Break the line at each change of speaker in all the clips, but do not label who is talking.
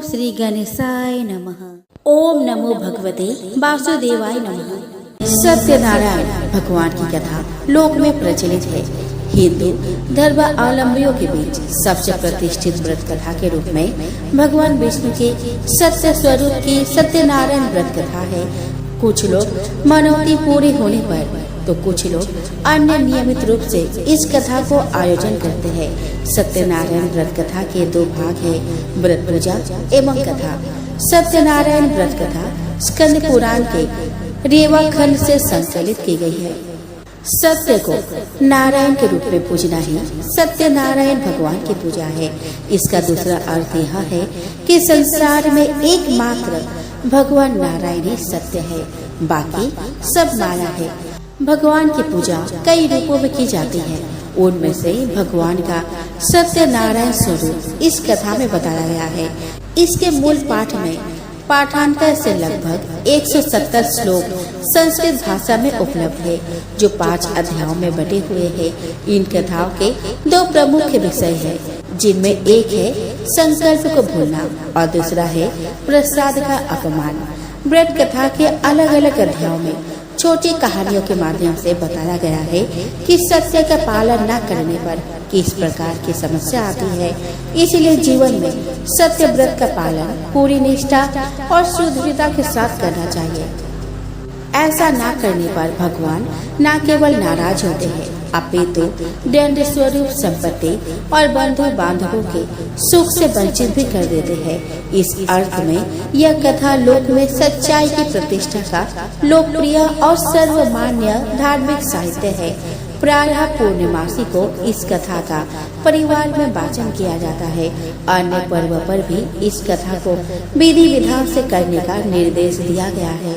श्री गणेशाय नमः। ओम नमो भगवते वासुदेवाय नमः। सत्यनारायण भगवान की कथा लोक में प्रचलित है। हिंदू धर्मावलंबियों के बीच सबसे प्रतिष्ठित व्रत कथा के रूप में भगवान विष्णु के सत्य स्वरूप की सत्यनारायण व्रत कथा है। कुछ लोग मनौती पूरी होने पर तो कुछ लोग अन्य नियमित रूप से इस कथा को आयोजन करते हैं। सत्यनारायण व्रत कथा के दो भाग है, व्रत पूजा एवं कथा। सत्यनारायण व्रत कथा स्कंद पुराण के रेवा खंड से संकलित की गई है। सत्य को नारायण के रूप में पूजना ही सत्यनारायण भगवान की पूजा है। इसका दूसरा अर्थ यह है कि संसार में एकमात्र भगवान नारायण ही सत्य है, बाकी सब माया है। भगवान की पूजा कई रूपों में की जाती है, उनमें से भगवान का सत्यनारायण स्वरूप इस कथा में बताया गया है। इसके मूल पाठ में पाठांतर से लगभग 170 श्लोक संस्कृत भाषा में उपलब्ध है, जो 5 अध्यायों में बटे हुए हैं। इन कथाओं के 2 प्रमुख विषय हैं, जिनमें एक है संकल्प को भूलना और दूसरा है प्रसाद का अपमान। व्रत कथा के अलग अलग अध्यायों में छोटी कहानियों के माध्यम से बताया गया है कि सत्य का पालन न करने पर किस प्रकार की समस्या आती है। इसलिए जीवन में सत्य व्रत का पालन पूरी निष्ठा और शुद्धता के साथ करना चाहिए। ऐसा न करने पर भगवान न केवल नाराज होते हैं, अपितु दंड स्वरूप संपत्ति और बंधु बांधवों के सुख से वंचित भी कर देते हैं। इस अर्थ में यह कथा लोक में सच्चाई की प्रतिष्ठा का लोकप्रिय और सर्वमान्य धार्मिक साहित्य है। प्रायः पूर्णिमासी को इस कथा का परिवार में वाचन किया जाता है। अन्य पर्व पर भी इस कथा को विधि विधान से करने का निर्देश दिया गया है।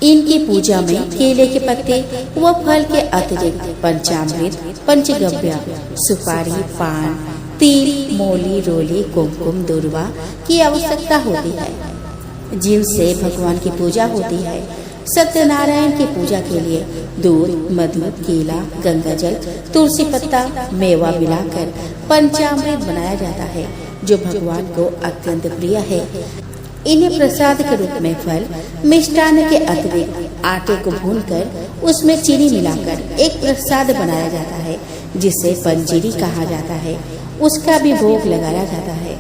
इनकी पूजा में केले के पत्ते व फल के अतिरिक्त पंचामृत, पंचगव्य, सुपारी, पान, तिल, मोली, रोली, कुमकुम, दुर्वा की आवश्यकता होती है, जिनसे भगवान की पूजा होती है। सत्यनारायण की पूजा के लिए दूध, मधु, केला, गंगाजल, तुलसी पत्ता, मेवा मिलाकर पंचामृत बनाया जाता है, जो भगवान को अत्यंत प्रिय है। इन्हें प्रसाद के रूप में फल, मिष्टान्न के अतिरिक्त आटे को भूनकर उसमें चीनी मिलाकर एक प्रसाद बनाया जाता है, जिसे पंजीरी कहा जाता है। उसका भी भोग लगाया जाता है।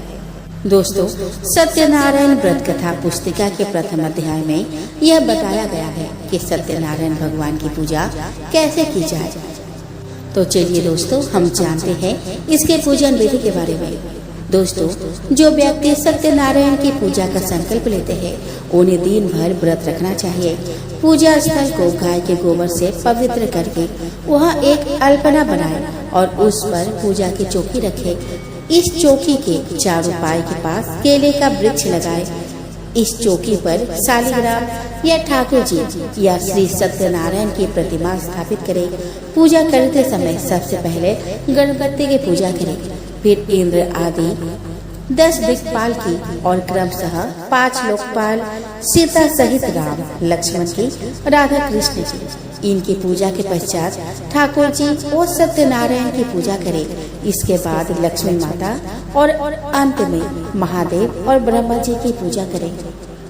दोस्तों, सत्यनारायण व्रत कथा पुस्तिका के प्रथम अध्याय में यह बताया गया है कि सत्यनारायण भगवान की पूजा कैसे की जाए। तो चलिए दोस्तों, हम जानते हैं इसके पूजन विधि के बारे में। दोस्तों, जो व्यक्ति सत्यनारायण की पूजा का संकल्प लेते हैं, उन्हें दिन भर व्रत रखना चाहिए। पूजा स्थल को गाय के गोबर से पवित्र करके वहाँ एक अल्पना बनाए और उस पर पूजा की चौकी रखे। इस चौकी के चारों पाए के पास केले का वृक्ष लगाए। इस चौकी पर शालिग्राम या ठाकुर जी या श्री सत्यनारायण की प्रतिमा स्थापित करें। पूजा करते समय सबसे पहले गणपति की पूजा करें, फिर इंद्र आदि 10 दिक्पाल की और क्रमशः 5 लोकपाल, सीता सहित राम, लक्ष्मण की, राधा कृष्ण जी, इनकी पूजा के पश्चात ठाकुर जी और सत्यनारायण की पूजा करें। इसके बाद लक्ष्मी माता और अंत में महादेव और ब्रह्मा जी की पूजा करें।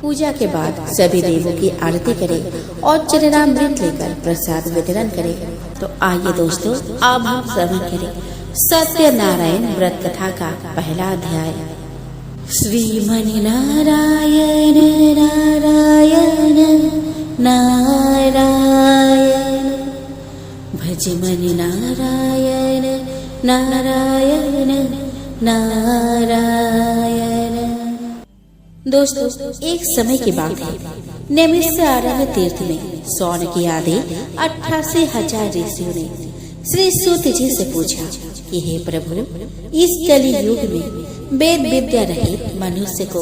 पूजा के बाद सभी देवों की आरती करें और चरणामृत लेकर प्रसाद वितरण करें। तो आइए दोस्तों, अब हम श्रवण करें सत्यनारायण व्रत कथा का पहला अध्याय। श्रीमनि नारायण नारायण नारायण, भजमनि नारायण नारायण नारायण। दोस्तों, एक समय की बात है। नैमिषारण्य तीर्थ में सौन की आदि 88,000 ऋषियों ने श्री सूत जी से पूछा कि हे प्रभु, इस कलि युग में वेद विद्या रहित मनुष्य को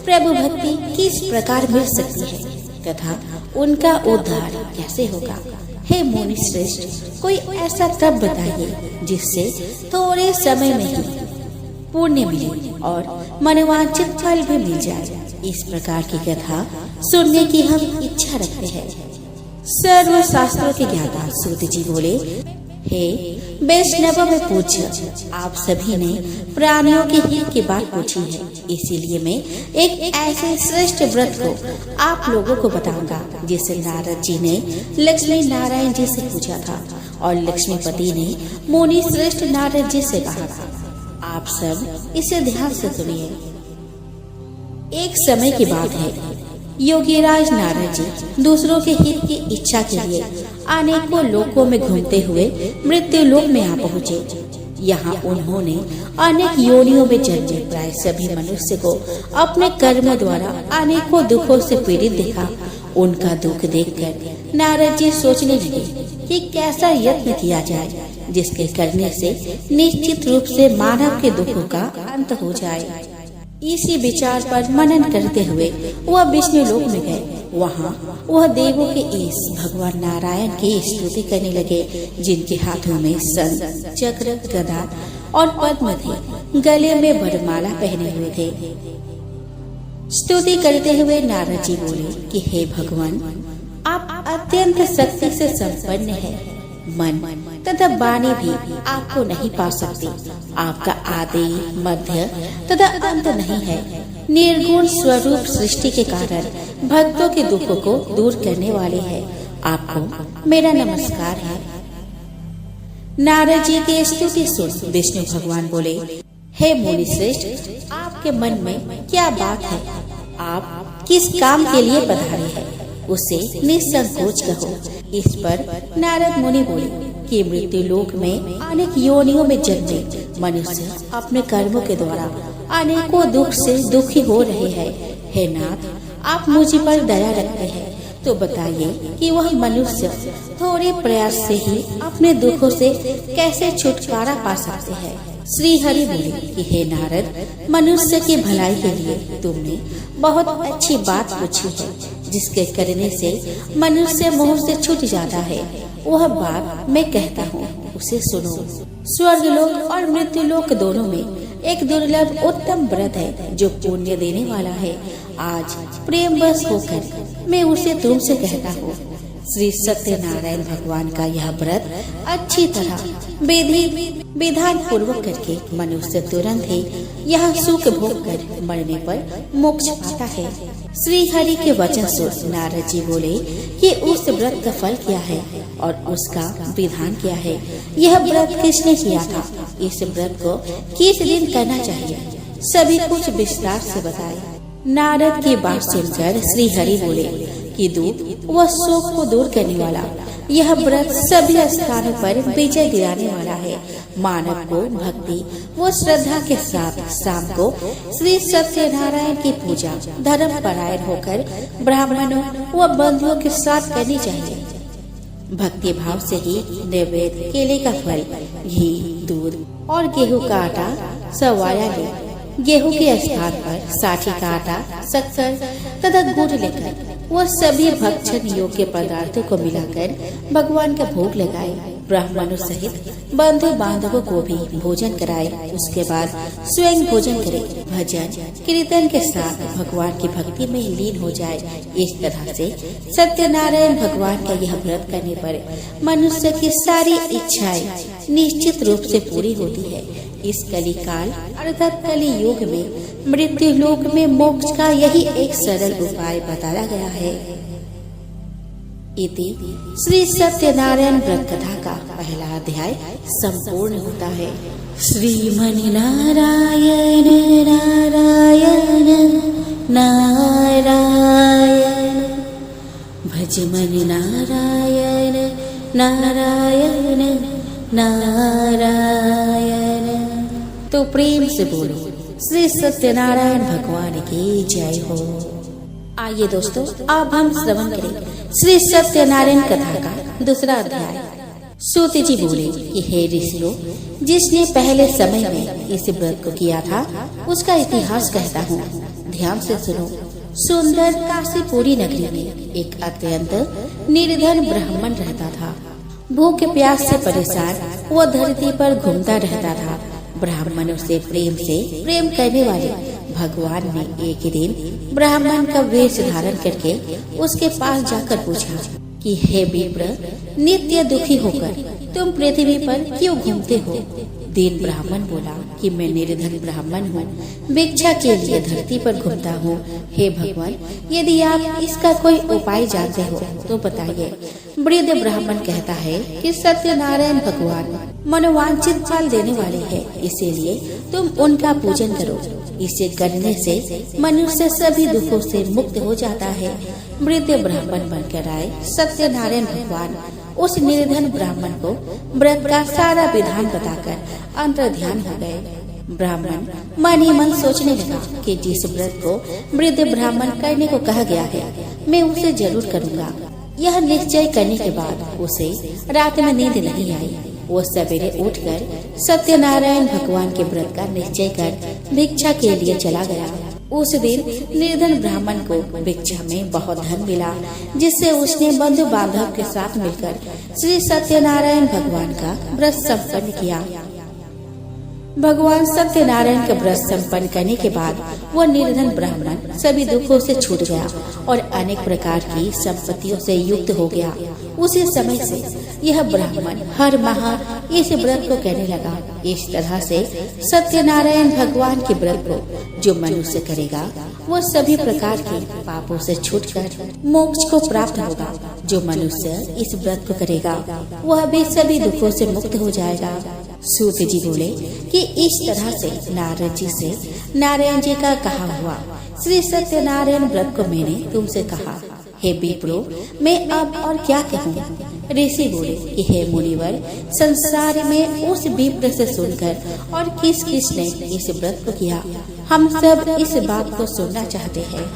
प्रभु भक्ति किस प्रकार मिल सकती है तथा उनका उद्धार कैसे होगा। हे मुनि श्रेष्ठ, कोई ऐसा तप बताइए जिससे थोड़े समय में ही पुण्य मिले और मनोवांछित फल भी मिल जाए। इस प्रकार की कथा सुनने की हम इच्छा रखते हैं। सर्व शास्त्रों के ज्ञाता सूत जी बोले, हे वैष्णव में पूज्य, आप सभी ने प्राणियों के हित की बात पूछी है, इसीलिए मैं एक ऐसे श्रेष्ठ व्रत को आप लोगों को बताऊंगा जिसे नारद जी ने लक्ष्मी नारायण जी से पूछा था और लक्ष्मीपति ने मुनि श्रेष्ठ नारद जी से कहा था। आप सब इसे ध्यान से सुनिए। एक समय की बात है, योगीराज नारद जी दूसरों के हित की इच्छा के लिए अनेकों लोकों में घूमते हुए मृत्यु लोक में आ पहुँचे। यहाँ उन्होंने अनेक योनियों में जन्मे प्राय सभी मनुष्य को अपने कर्म द्वारा अनेकों दुखों से पीड़ित देखा। उनका दुख देखकर नारद जी सोचने लगे कि कैसा यत्न किया जाए जिसके करने से निश्चित रूप से मानव के दुखों का अंत हो जाए। इसी विचार पर मनन करते हुए वह विष्णु लोक में गए। वहाँ वह देवों के ईश भगवान नारायण की स्तुति करने लगे, जिनके हाथों में शंख, चक्र, गदा और पद्म थे, गले में वरमाला पहने हुए थे। स्तुति करते हुए नारद जी बोले कि हे भगवान, आप अत्यंत शक्ति से संपन्न हैं। मन तथा वाणी भी आपको नहीं पा सकती। आपका आदि, मध्य तथा अंत नहीं है। निर्गुण स्वरूप सृष्टि के कारण भक्तों के दुखों को दूर करने वाले हैं। आपको मेरा नमस्कार है। नारद जी की स्तुति सुन विष्णु भगवान बोले, हे मुनि श्रेष्ठ, आपके मन में क्या बात है? आप किस काम के लिए पधारे हैं? उसे निसंकोच कहो। इस पर नारद मुनि बोले कि मृत्यु लोक में अनेक योनियों में जन्मे मनुष्य अपने कर्मों के द्वारा अनेकों दुख से दुखी हो रहे हैं। हे नाथ, आप मुझ पर दया रखते हैं तो बताइए कि वह मनुष्य थोड़े प्रयास से ही अपने दुखों से कैसे छुटकारा पा सकते हैं। श्री हरि बोले कि हे नारद, मनुष्य की भलाई के लिए तुमने बहुत अच्छी बात पूछी है, जिसके करने से मनुष्य मोह से छूट जाता है। वह बात मैं कहता हूँ, उसे सुनो। स्वर्ग लोक और मृत्यु लोक दोनों में एक दुर्लभ उत्तम व्रत है जो पुण्य देने वाला है। आज प्रेम बस होकर मैं उसे तुमसे कहता हूँ। श्री सत्यनारायण भगवान का यह व्रत अच्छी तरह विधान पूर्वक करके मनुष्य तुरंत ही यह सुख भोग कर मरने पर मोक्ष पाता है। श्री हरि के वचन सुन नारद जी बोले कि उस व्रत का फल क्या है और उसका विधान क्या है। यह व्रत किसने किया था? इस व्रत को किस दिन करना चाहिए? सभी कुछ विस्तार से बताए। नारद की बात सुनकर श्री हरि बोले कि दूत वह शोक को दूर करने वाला यह व्रत सभी स्थानों पर विजय दिलाने वाला है। मानव को भक्ति व श्रद्धा के साथ शाम को श्री सत्यनारायण की पूजा धर्म परायण होकर ब्राह्मणों व बंधुओं के साथ करनी चाहिए। भक्ति भाव से ही नैवेद्य, केले का फल, घी, दूध और गेहूं का आटा सवाया ले। गेहूं के स्थान पर साठी का आटा, शक्कर तथा गुड़ लेकर वह सभी भक्षण योग्य पदार्थों को मिलाकर भगवान का भोग लगाए। ब्राह्मणों सहित बंधु बांधवों को भी भोजन कराए। उसके बाद स्वयं भोजन करे। भजन कीर्तन के साथ भगवान की भक्ति में लीन हो जाए। इस तरह से सत्यनारायण भगवान का यह व्रत करने पर मनुष्य की सारी इच्छाएं निश्चित रूप से पूरी होती है। इस कली काल अर्थात कली युग में मृत्यु लोक में मोक्ष का यही एक सरल उपाय बताया गया है। इति श्री सत्यनारायण व्रत कथा का पहला अध्याय संपूर्ण होता है। श्रीमनि नारायण नारायण नारायण भजमनि नारायण नारायण नारायण। तो प्रेम से बोलो श्री सत्यनारायण भगवान की जय हो। आइए दोस्तों, अब हम श्रवण करें श्री सत्यनारायण कथा का दूसरा अध्याय। सूत जी बोले कि हे ऋषियों, जिसने पहले समय में इस व्रत को किया था उसका इतिहास कहता हूँ, ध्यान से सुनो। सुंदर काशीपुरी नगरी में एक अत्यंत निर्धन ब्राह्मण रहता था। भूख प्यास से परेशान वह धरती पर घूमता रहता था। ब्राह्मणों से प्रेम करने वाले भगवान ने एक दिन ब्राह्मण का वेश धारण करके उसके पास जाकर पूछा कि हे विप्र, नित्य दुखी होकर तुम पृथ्वी पर क्यों घूमते हो? दीन ब्राह्मण बोला कि मैं निर्धन ब्राह्मण हूँ, भिक्षा के लिए धरती पर घूमता हूँ। हे भगवान, यदि आप इसका कोई उपाय जानते हो तो बताइए। वृद्ध ब्राह्मण कहता है कि सत्यनारायण भगवान मनोवांछित फल देने वाले हैं, इसीलिए तुम उनका पूजन करो। इसे करने से मनुष्य सभी दुखों से मुक्त हो जाता है। वृद्ध ब्राह्मण बनकर आए सत्यनारायण भगवान उस निर्धन ब्राह्मण को व्रत का सारा विधान बताकर अंतर ध्यान हो गए। ब्राह्मण मन ही मन सोचने लगा कि जिस व्रत को वृद्ध ब्राह्मण करने को कहा गया है, मैं उसे जरूर करूँगा। यह निश्चय करने के बाद उसे रात में नींद नहीं आई। वो सवेरे उठकर सत्यनारायण भगवान के व्रत का निश्चय कर भिक्षा के लिए चला गया। उस दिन निर्धन ब्राह्मण को भिक्षा में बहुत धन मिला, जिससे उसने बंधु बांधव के साथ मिलकर श्री सत्यनारायण भगवान का व्रत संपन्न किया। भगवान सत्यनारायण का व्रत संपन्न करने के बाद वह निर्धन ब्राह्मण सभी दुखों से छूट गया और अनेक प्रकार की संपत्तियों से युक्त हो गया। उसी समय से यह ब्राह्मण हर माह इस व्रत को करने लगा। इस तरह से सत्यनारायण भगवान के व्रत को जो मनुष्य करेगा वह सभी प्रकार के पापों से छूटकर मोक्ष को प्राप्त होगा। जो मनुष्य इस व्रत को करेगा वह भी सभी दुखों से मुक्त हो जाएगा। सूत जी बोले कि इस तरह से नारद जी से नारायण जी का कहा हुआ श्री सत्यनारायण व्रत को मैंने तुमसे कहा। हे विप्रो, मैं अब और क्या कहूँ? ऋषि बोले कि हे मुनिवर, संसार में उस विप्र से सुनकर और किस किस ने इस व्रत को किया, हम सब इस बात को सुनना चाहते हैं।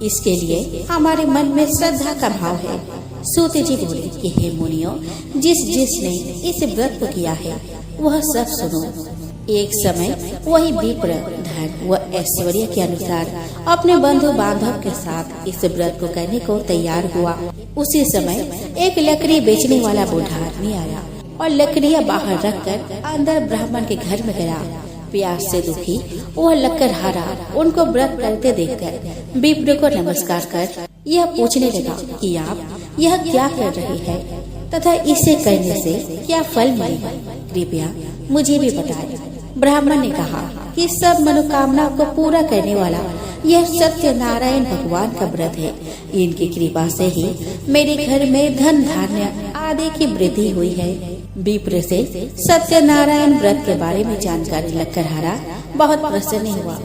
इसके लिए हमारे मन में श्रद्धा का भाव है। सूत जी बोले कि हे मुनियों, जिस जिसने इस व्रत को किया है वह सब सुनो। एक समय वही विप्र धन व ऐश्वर्य के अनुसार अपने बंधु बांधव के साथ इस व्रत को करने को तैयार हुआ। उसी समय एक लकड़ी बेचने वाला बूढ़ा आदमी आया और लकड़ियाँ बाहर रखकर अंदर ब्राह्मण के घर में गया। प्यास से दुखी वह लकड़हारा उनको व्रत करते देखकर विप्र को नमस्कार कर यह पूछने लगा कि आप यह क्या कर रहे हैं तथा इसे करने से क्या फल मिलेगा, कृपया मुझे भी बताएं। ब्राह्मण ने कहा कि सब मनोकामना को पूरा करने वाला यह सत्यनारायण भगवान का व्रत है। इनकी कृपा से ही मेरे घर में धन धान्य आदि की वृद्धि हुई है। विप्र से सत्यनारायण व्रत के बारे में जानकारी लकड़हारा बहुत प्रसन्न हुआ।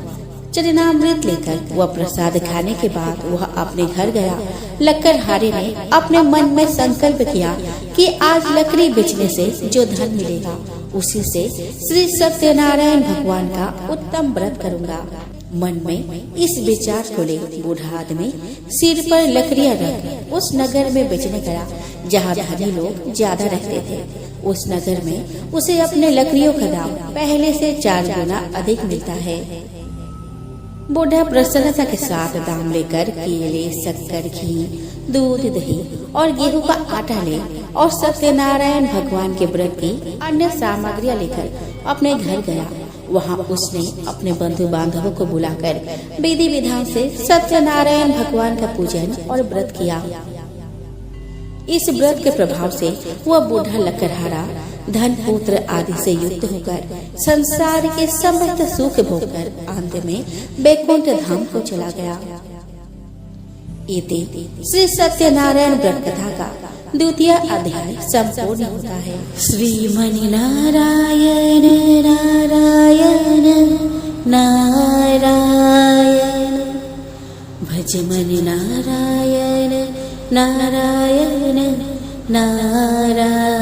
चरणामृत लेकर वह प्रसाद खाने के बाद वह अपने घर गया। लकड़हारे ने अपने मन में संकल्प किया कि आज लकड़ी बेचने से जो धन मिलेगा उसी से श्री सत्यनारायण भगवान का उत्तम व्रत करूंगा। मन में इस विचार को ले बूढ़ा आदमी सिर पर लकड़ियां रख उस नगर में बेचने गया जहाँ धनी लोग ज्यादा रहते थे। उस नगर में उसे अपने लकड़ियों का दाम पहले से 4 गुना अधिक मिलता है। बूढ़ा प्रसन्नता के साथ दाम लेकर केले, शक्कर, घी, दूध, दही और गेहूं का आटा ले और सत्यनारायण भगवान के व्रत की अन्य सामग्रियां लेकर अपने घर गया। वहां उसने अपने बंधु बांधवों को बुलाकर विधि विधान से सत्यनारायण भगवान का पूजन और व्रत किया। इस व्रत के प्रभाव से वह बूढ़ा लकड़हारा धन पुत्र आदि से युक्त होकर संसार के समस्त सुख भोगकर अंत में बैकुंठ धाम को चला गया। इति श्री सत्यनारायण व्रत कथा का 2वां अध्याय संपूर्ण होता है। श्रीमनि नारायण नारायण नारायण भजमनि नारायण नारायण नारायण।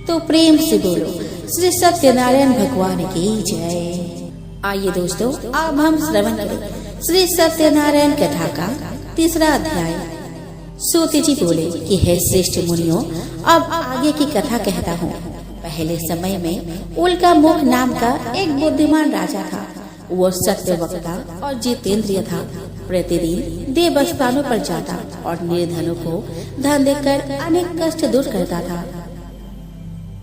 तो प्रेम से बोलो श्री सत्यनारायण भगवान की जय। आइए दोस्तों, अब हम श्रवण करें श्री सत्यनारायण कथा का 3वां अध्याय। सूत जी बोले कि हे श्रेष्ठ मुनियों, अब आगे की कथा कहता हूँ। पहले समय में उल्का मुख नाम का एक बुद्धिमान राजा था। वो सत्यवक्ता और जितेंद्रिय था। प्रतिदिन देव स्थानों पर जाता और निर्धनों को धन देकर अनेक कष्ट दूर करता था।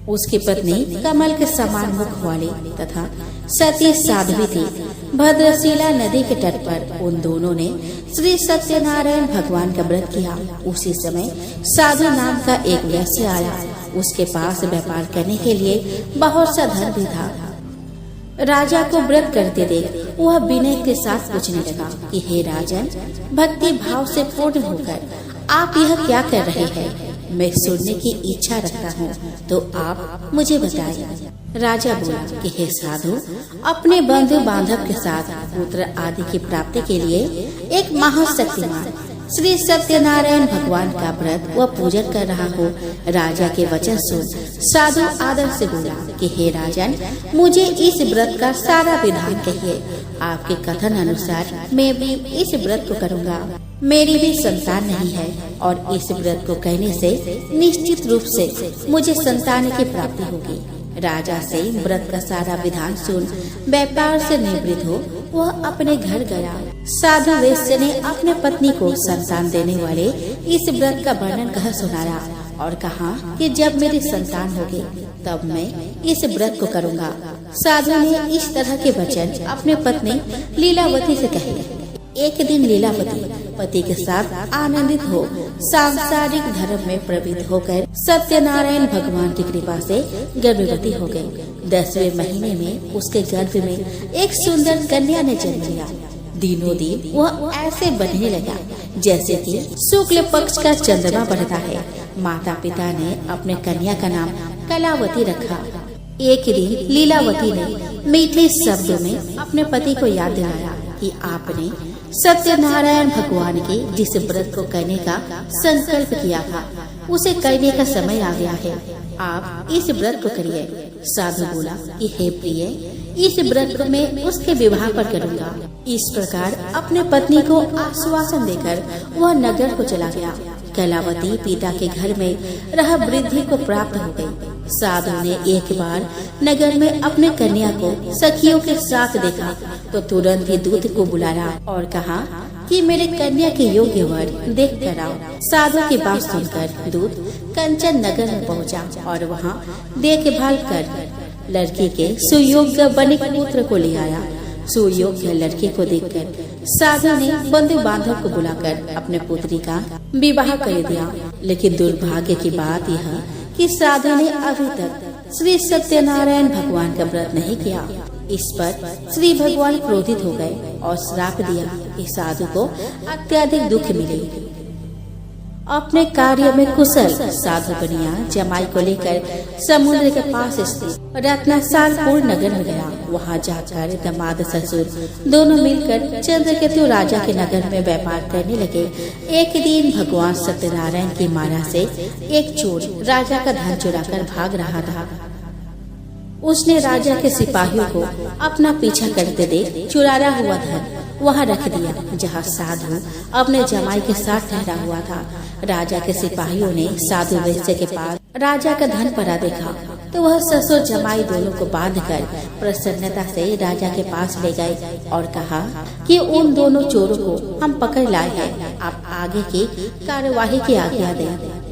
उसकी पत्नी कमल के समान मुख वाली तथा सती साध्वी थी। भद्रशिला नदी के तट पर उन दोनों ने श्री सत्यनारायण भगवान का व्रत किया। उसी समय साधु नाम का एक वैश्य आया। उसके पास व्यापार करने के लिए बहुत सा धन भी था। राजा को व्रत करते देख वह विनय के साथ पूछने लगा कि हे राजन, भक्ति भाव से पूर्ण होकर आप यह क्या कर रहे हैं? मैं सुनने की इच्छा रखता हूँ, तो आप मुझे बताइए। राजा बोला कि हे साधु, अपने बंधु बांधव के साथ पुत्र आदि की प्राप्ति के लिए एक महाशक्तिमान श्री सत्यनारायण भगवान का व्रत व पूजन कर रहा हो। राजा के वचन सुन साधु आदर से बोला कि हे राजन, मुझे इस व्रत का सारा विधान कहिए। आपके कथन अनुसार मैं भी इस व्रत को करूँगा। मेरी भी संतान नहीं है और इस व्रत को कहने से निश्चित रूप से मुझे संतान की प्राप्ति होगी। राजा से व्रत का सारा विधान सुन व्यापार से निवृत्त हो वह अपने घर गया। साधु वैश्य ने अपने पत्नी को संतान देने वाले इस व्रत का वर्णन कह सुनाया और कहा कि जब मेरी संतान होगी तब मैं इस व्रत को करूँगा। साधु ने इस तरह के वचन अपने पत्नी लीलावती से कहे। एक दिन लीलावती पति के साथ आनंदित हो सांसारिक धर्म में प्रवृत्त होकर सत्यनारायण भगवान की कृपा से गर्भवती हो गई। 10वें महीने में उसके गर्भ में एक सुंदर कन्या ने जन्म लिया। दिनों दिन वह ऐसे बढ़ने लगा जैसे कि शुक्ल पक्ष का चंद्रमा बढ़ता है। माता पिता ने अपने कन्या का नाम कलावती रखा। एक दिन लीलावती ने मीठे शब्दों में अपने पति को याद दिलाया कि आपने सत्यनारायण भगवान के जिस व्रत को करने का संकल्प किया था उसे करने का समय आ गया है। आप इस व्रत को करिए। साधु बोला कि हे प्रिय, इस व्रत को मैं उसके विवाह पर करूँगा। इस प्रकार अपने पत्नी को आश्वासन देकर वह नगर को चला गया। कलावती पिता के घर में रह वृद्धि को प्राप्त हो गई। साधु ने एक बार नगर में अपने कन्या को सखियों के साथ देखा तो तुरंत ही दूत को बुलाया और कहा कि मेरे कन्या के योग्य वर देख कर आओ। साधु की बात सुनकर दूत कंचन नगर में पहुंचा और वहां देखभाल कर लड़की के सुयोग्य बनिक पुत्र को ले आया। सुयोग्य लड़के को देखकर साधु ने बंधु बांधव को बुलाकर अपने पुत्री का विवाह कर दिया। लेकिन दुर्भाग्य की बात यह कि साधु ने अभी तक श्री सत्यनारायण भगवान का व्रत नहीं किया। इस पर श्री भगवान क्रोधित हो गए और श्राप दिया कि साधु को अत्यधिक दुख मिले। अपने कार्य में कुशल साधु बनिया जमाई को लेकर समुद्र के पास स्थित रत्नासालपुर नगर में गया। वहां जाकर दामाद ससुर दोनों मिलकर चंद्रकेतु राजा के नगर में व्यापार करने लगे। एक दिन भगवान सत्यनारायण की माया से एक चोर राजा का धन चुराकर भाग रहा था। उसने राजा के सिपाहियों को अपना पीछा करते देख चुराया हुआ धन वहां रख दिया जहां साधु अपने जमाई के साथ ठहरा हुआ था। राजा के सिपाहियों ने साधु वैश्य के पास राजा का धन पड़ा देखा तो वह ससुर जमाई दोनों को बांधकर प्रसन्नता से राजा के पास ले गए और कहा कि उन दोनों चोरों को हम पकड़ लाए हैं, आप आगे की कार्यवाही की आज्ञा दें।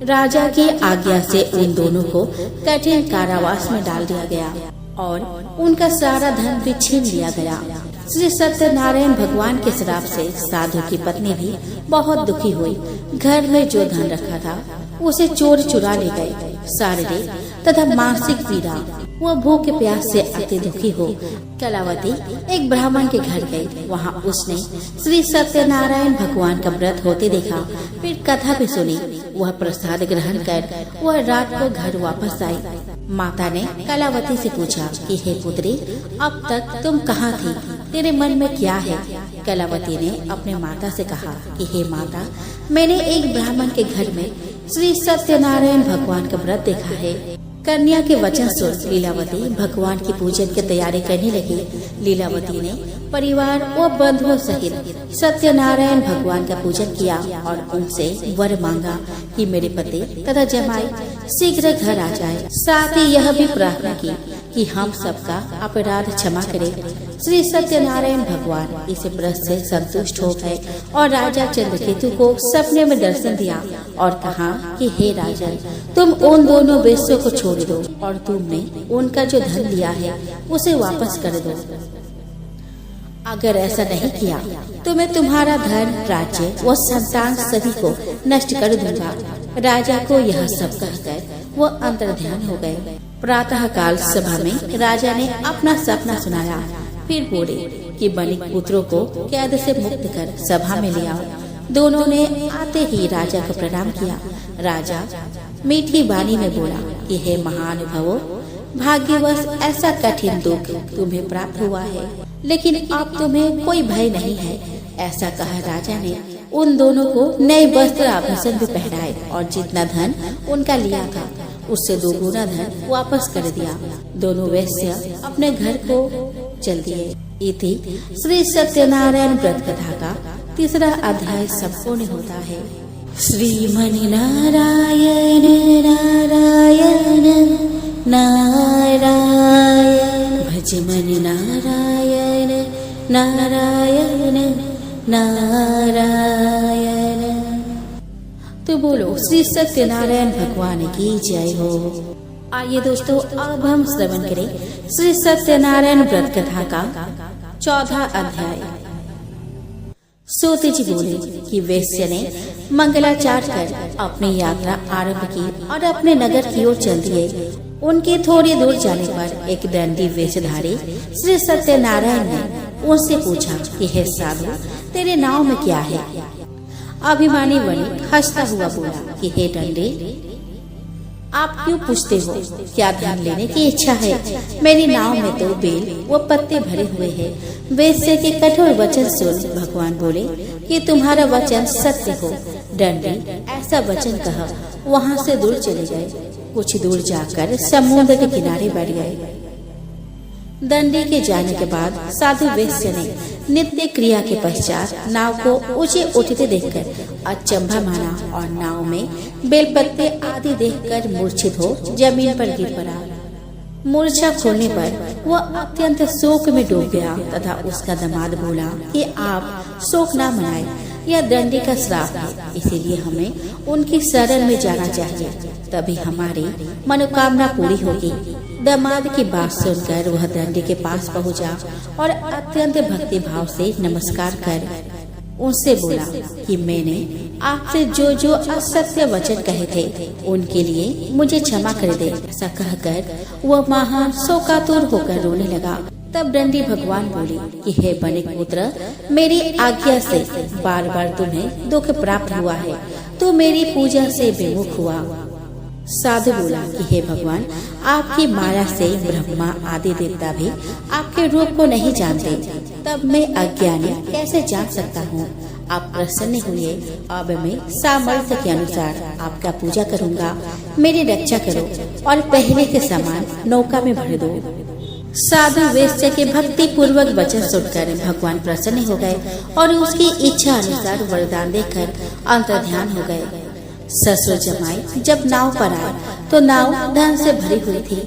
राजा की आज्ञा से उन दोनों को कठिन कारावास में डाल दिया गया और उनका सारा धन भी छीन लिया गया। श्री सत्यनारायण भगवान के श्राप से साधु की पत्नी भी बहुत दुखी हुई। घर में जो धन रखा था उसे चोर चुरा ले गए। शारीरिक तथा मानसिक पीड़ा, वह भूख प्यास से अति दुखी हो कलावती एक ब्राह्मण के घर गई। वहां उसने श्री सत्यनारायण भगवान का व्रत होते देखा। फिर कथा भी सुनी। वह प्रसाद ग्रहण कर वह रात को घर वापस आई। माता ने कलावती से पूछा कि हे पुत्री, अब तक तुम कहाँ थी? तेरे मन में क्या है? कलावती ने अपने माता से कहा कि हे माता, मैंने एक ब्राह्मण के घर में श्री सत्यनारायण भगवान का व्रत देखा है। कन्या के वचन सुन लीलावती भगवान की पूजन की तैयारी करने लगी। लीलावती ने परिवार और बंधुओं सहित सत्यनारायण भगवान का पूजन किया और उनसे वर मांगा कि मेरे पति तथा जमाई शीघ्र घर आ जाए। साथ ही यह भी प्रार्थना की कि हम सबका अपराध क्षमा करें। श्री सत्यनारायण भगवान इस व्रत से संतुष्ट हो गए और राजा चंद्रकेतु को सपने में दर्शन दिया और कहा कि हे राजन, तुम उन दोनों वेश्यों को छोड़ दो और तुमने उनका जो धन लिया है उसे वापस कर दो। अगर ऐसा नहीं किया तो मैं तुम्हारा धन, राज्य व संतान सभी को नष्ट कर दूंगा। राजा को यह सब कहकर वो अंतर्ध्यान हो गए। प्रातः काल सभा में राजा ने अपना सपना सुनाया। फिर बोले कि बनिक पुत्रों को कैद से मुक्त कर सभा में ले आओ। दोनों ने आते ही राजा को प्रणाम किया। राजा मीठी वाणी में बोला कि हे महानुभावों, भाग्यवश ऐसा कठिन दुख तुम्हें प्राप्त हुआ है, लेकिन अब तुम्हें कोई भय नहीं है। ऐसा कहा राजा ने उन दोनों को नए वस्त्र आभूषण भी पहनाए और जितना धन उनका लिया था उससे 2 गुना धन वापस कर दिया। दोनों वैश्य अपने घर को चल दिए। इति श्री सत्यनारायण व्रत कथा का 3रा अध्याय संपूर्ण होता है। श्रीमनि नारायण नारायण नारायण, भज मन नारायण नारायण नारायण। तो बोलो श्री सत्यनारायण भगवान की जय हो। आइए दोस्तों, अब हम श्रवण करें श्री सत्यनारायण व्रत कथा का 14 अध्याय। सोते जी बोले कि वैश्य ने मंगलाचार कर अपनी यात्रा आरंभ की और अपने नगर की ओर चल दिए। उनके थोड़ी दूर जाने पर एक दंडी वेशधारी श्री सत्यनारायण ने उनसे पूछा कि हे साधु, तेरे नाव में क्या है? अभिमानी वणिक हंसता हुआ बोला कि हे दंडी, आप क्यों पूछते हो? क्या धन लेने की इच्छा है? मेरी नाव में तो बेल व पत्ते भरे हुए हैं। वैश्य के कठोर वचन सुन भगवान बोले कि तुम्हारा वचन सत्य हो। दंडी ऐसा वचन कहा वहाँ से दूर चले गए। कुछ दूर जाकर समुद्र के किनारे बैठ गए। दंडी के जाने के बाद साधु वैश्य ने नित्य क्रिया के पश्चात नाव को ऊंचे उठते देखकर अचंभा माना और नाव में बेलपत्ते आदि देखकर मूर्छित हो जमीन पर गिर पड़ा। मूर्छा खोलने पर वह अत्यंत शोक में डूब गया तथा उसका दामाद बोला कि आप शोक न मनाएं, यह दंडी का श्राप है, इसीलिए हमें उनकी शरण में जाना चाहिए, तभी हमारी मनोकामना पूरी होगी। दामाद की बात सुनकर वह दंडी के पास पहुंचा और अत्यंत भक्ति भाव से नमस्कार कर उनसे बोला कि मैंने आपसे जो जो असत्य वचन कहे थे उनके लिए मुझे क्षमा कर दे। ऐसा कहकर वह महान शोकातुर होकर रोने लगा। तब दंडी भगवान बोले कि हे बनिक पुत्र, मेरी आज्ञा से बार बार तुम्हें दुख प्राप्त हुआ है, तो मेरी पूजा से विमुख हुआ। साधु बोला कि हे भगवान, आपकी माया से ब्रह्मा आदि देवता भी आपके रूप को नहीं जानते, तब मैं अज्ञानी कैसे जान सकता हूँ? आप प्रसन्न हुए, अब मैं सामर्थ्य के अनुसार आपका पूजा करूँगा। मेरी रक्षा करो और पहले के समान नौका में भर दो। साधु वैश्य के भक्ति पूर्वक वचन सुनकर भगवान प्रसन्न हो गए और उसकी इच्छा अनुसार वरदान देकर अंतर्ध्यान हो गए। ससुर जमाई जब नाव पर आए तो नाव धन से भरी हुई थी।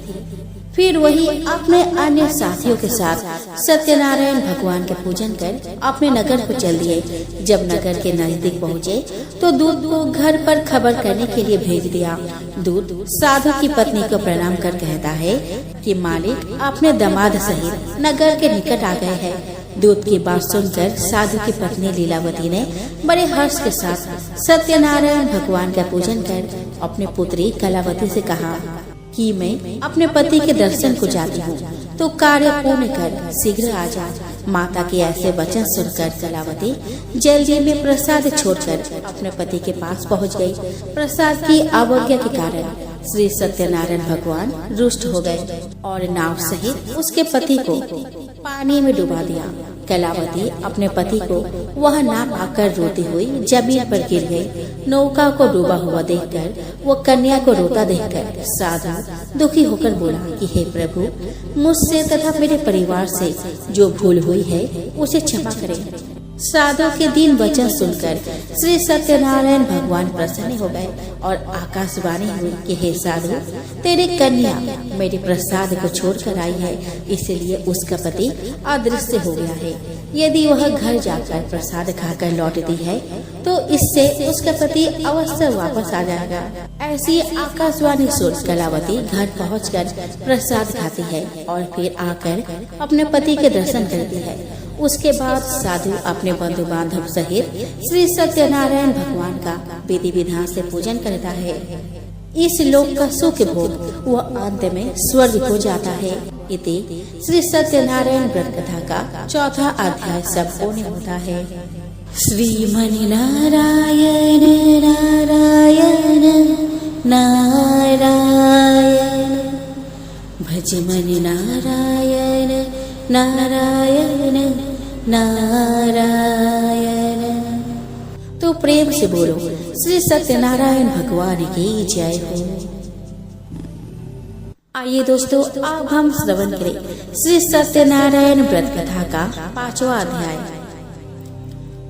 फिर वही अपने अन्य साथियों के साथ सत्यनारायण भगवान के पूजन कर अपने नगर को चल दिए। जब नगर के नजदीक पहुँचे तो दूत को घर पर खबर करने के लिए भेज दिया। दूत साधु की पत्नी को प्रणाम कर कहता है कि मालिक अपने दामाद सहित नगर के निकट आ गए हैं। दूत की बात सुनकर साधु की पत्नी लीलावती ने बड़े हर्ष के साथ सत्यनारायण भगवान का पूजन कर अपने पुत्री कलावती से कहा कि मैं अपने पति के दर्शन को जाती हूँ, तो कार्य पूर्ण कर शीघ्र आ जा। माता के ऐसे वचन सुनकर कलावती जल्दी में प्रसाद छोड़कर अपने पति के पास पहुँच गयी। प्रसाद की अवज्ञा के कारण श्री सत्यनारायण भगवान रुष्ट हो गए और नाव सहित उसके पति को पानी में डुबा दिया। कलावती अपने पति को वह ना पाकर रोती हुई जमीन पर गिर गई। नौका को डूबा हुआ देखकर वो कन्या को रोता देखकर साधु दुखी होकर बोला कि हे प्रभु, मुझसे तथा मेरे परिवार से जो भूल हुई है उसे क्षमा करें। साधु के दीन वचन सुनकर श्री सत्यनारायण भगवान प्रसन्न हो गए और आकाशवाणी हुई कि हे साधु, तेरी कन्या मेरे प्रसाद को छोड़कर आई है, इसलिए उसका पति अदृश्य हो गया है। यदि वह घर जाकर प्रसाद खाकर लौटती है तो इससे उसका पति अवश्य वापस आ जाएगा। ऐसी आकाशवाणी सुन कलावती घर पहुंचकर प्रसाद खाती है और फिर आकर अपने पति के दर्शन करती है। उसके बाद साधु अपने बंधु बांधव सहित श्री सत्यनारायण भगवान का विधि विधान से पूजन करता है। इस लोक का सुख भोग वह अंत में स्वर्ग हो जाता है। इति श्री सत्यनारायण व्रत कथा का चौथा अध्याय संपूर्ण होता है। श्रीमनि नारायण नारायण नारायण भजमनि नारायण नारायण नारायण। तो प्रेम से बोलो श्री सत्यनारायण भगवान की जय हो। आइए दोस्तों, अब हम श्रवण करें श्री सत्यनारायण व्रत कथा का 5वां अध्याय।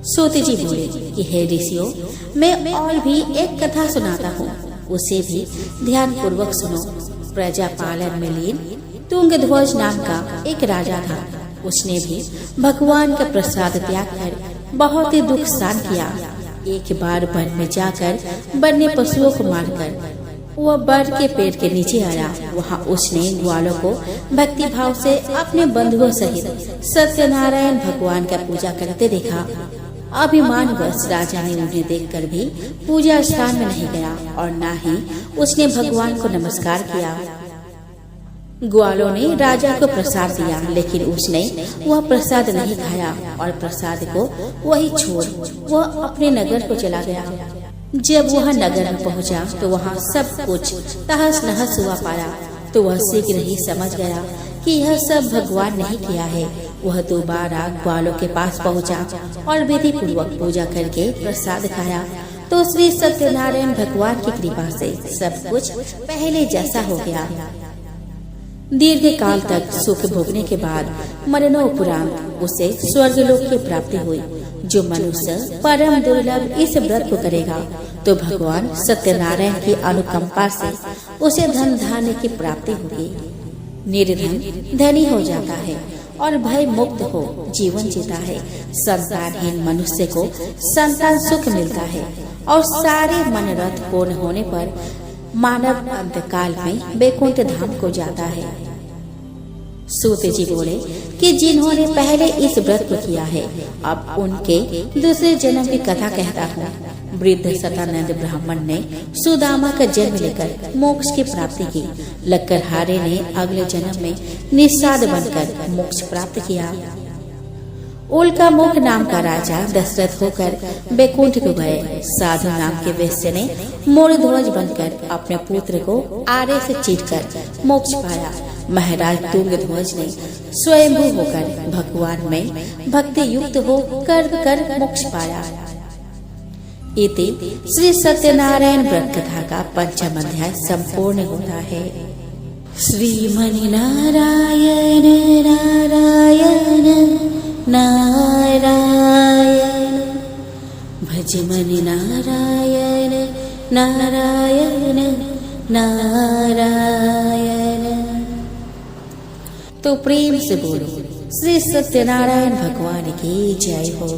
सूत जी बोले कि हे ऋषियों, मैं और भी एक कथा सुनाता हूँ, उसे भी ध्यान पूर्वक सुनो। प्रजा पालन में लीन तुंगध्वज नाम का एक राजा था। उसने भी भगवान का प्रसाद त्याग कर बहुत ही दुख सहन किया। एक बार वन में जाकर वन्य पशुओं को मारकर वह बर के पेड़ के नीचे आया। वहाँ उसने ग्वालों को भक्ति भाव से अपने बंधुओं सहित सत्यनारायण भगवान का पूजा करते देखा। अभिमानवश राजा ने उन्हें देखकर भी पूजा स्थान में नहीं गया और न ही उसने भगवान को नमस्कार किया। ग्वालों ने राजा को प्रसाद दिया, लेकिन उसने वह प्रसाद नहीं खाया और प्रसाद को वही छोड़ वह अपने नगर को चला गया। जब वह नगर में पहुंचा तो वहाँ सब कुछ तहस नहस हुआ पाया। तो वह शीघ्र ही समझ गया कि यह सब भगवान नहीं किया है। वह दोबारा ग्वालों के पास पहुंचा और विधि पूर्वक पूजा करके प्रसाद खाया। तो श्री सत्यनारायण भगवान की कृपा से सब कुछ पहले जैसा हो गया। दीर्घ काल तक सुख भोगने के बाद मरणोपरांत उसे स्वर्गलोक की प्राप्ति हुई। जो मनुष्य परम दुर्लभ इस व्रत को करेगा तो भगवान सत्यनारायण की अनुकंपा से उसे धन धान्य की प्राप्ति होगी। निर्धन धनी हो जाता है और भय मुक्त हो जीवन जीता है। संतानहीन मनुष्य को संतान सुख मिलता है और सारे मनोरथ पूर्ण होने पर मानव अंतकाल में बैकुंठ धाम को जाता है। सूत जी बोले कि जिन्होंने पहले इस व्रत को किया है, अब उनके दूसरे जन्म की कथा कहता हूँ। वृद्ध सतानंद ब्राह्मण ने सुदामा का जन्म लेकर मोक्ष की प्राप्ति की। लक्कड़हारे ने अगले जन्म में निषाद बनकर मोक्ष प्राप्त किया। उल्का मुख नाम का राजा दशरथ होकर बैकुंठ को गए। साधु नाम के वैश्य ने मूलध्वज बनकर अपने पुत्र को आरे से चीरकर मोक्ष पाया। महाराज तुंगध्वज ने स्वयंभू होकर भगवान में भक्ति युक्त हो कर मोक्ष पाया। इति श्री सत्यनारायण व्रत कथा का 5वां अध्याय संपूर्ण होता है। श्रीमनि नारायण नारायण नारायण भजमनि नारायण नारायण नारायण। तो प्रेम से बोलो श्री सत्यनारायण भगवान की जय हो।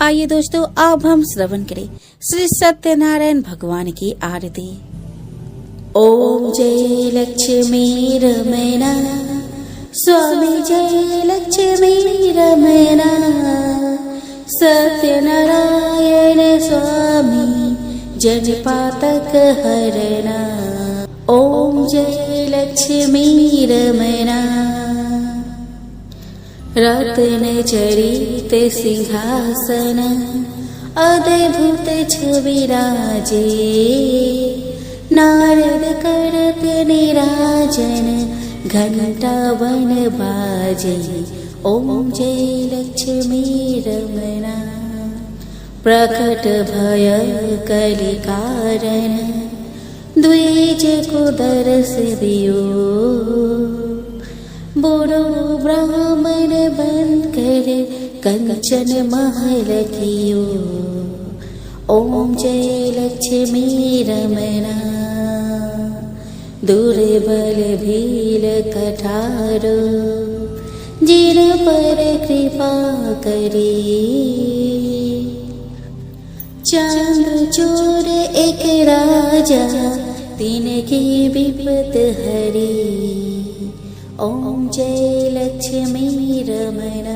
आइए दोस्तों, अब हम श्रवण करें श्री सत्यनारायण भगवान की आरती। ओम जय लक्ष्मी रमना स्वामी जय लक्ष्मी रमना सत्यनारायण स्वामी जन-पातक हरणा। ओम जय लक्ष्मी रमना रत्न चरित सिंहासन अद्भुत छविराजे नारद करत निराजन घंटा वन बाजे। ओम जय लक्ष्मी रमना प्रकट भय कलि कारण द्विज को दर्श दियो बोलो ब्राह्मण बन कर कंचन महल कियो। ओम जय लक्ष्मी रमना दुर्बल भील कठारो जिन पर कृपा करी चांद चोर एक राजा तिनकी विपत हरी। ॐ जय लक्ष्मी रमण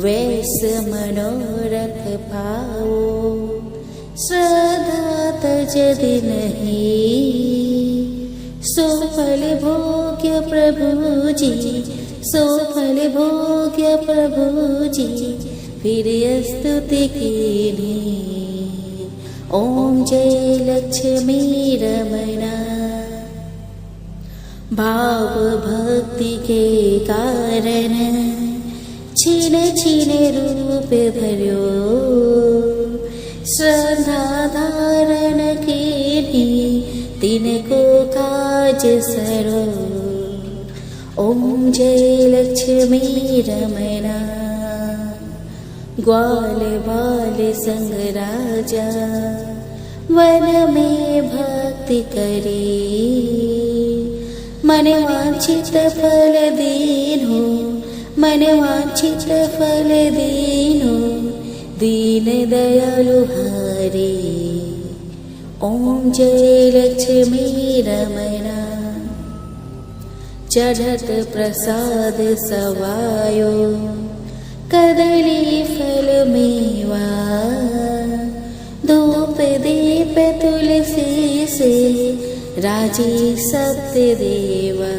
वैस मनोरथ पाओ श्रद्धा तज नहीं सो फल भोग्य प्रभु जी सो फल भोग्य प्रभु जी फिर स्तुति कीनी ॐ जय लक्ष्मी रमण भाव भक्ति के कारण छीन छीन रूप भर्यो श्रद्धा धारण कीनी तिनको काज सरो ॐ जय लक्ष्मी रमण ग्वाल बाल संग राजा वन में भक्ति करे मन वांछित फल दीनो मन वांछित फल दीनो दीन दयालु हरे ॐ जय लक्ष्मी रमण चढ़त प्रसाद सवायो कदली फल मेवा धूप दीप तुलसी से राजी सत्य देवा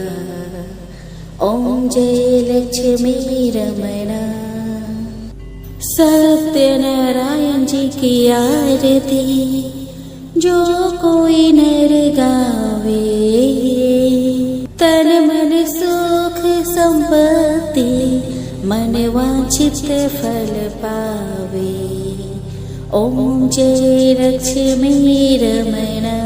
ॐ जय लक्ष्मी रमण सत्य नारायण जी की आरती जो कोई नर गावे तन मन सुख संपत्ति मन वांछित फल पावे ॐ जय लक्ष्मी रमण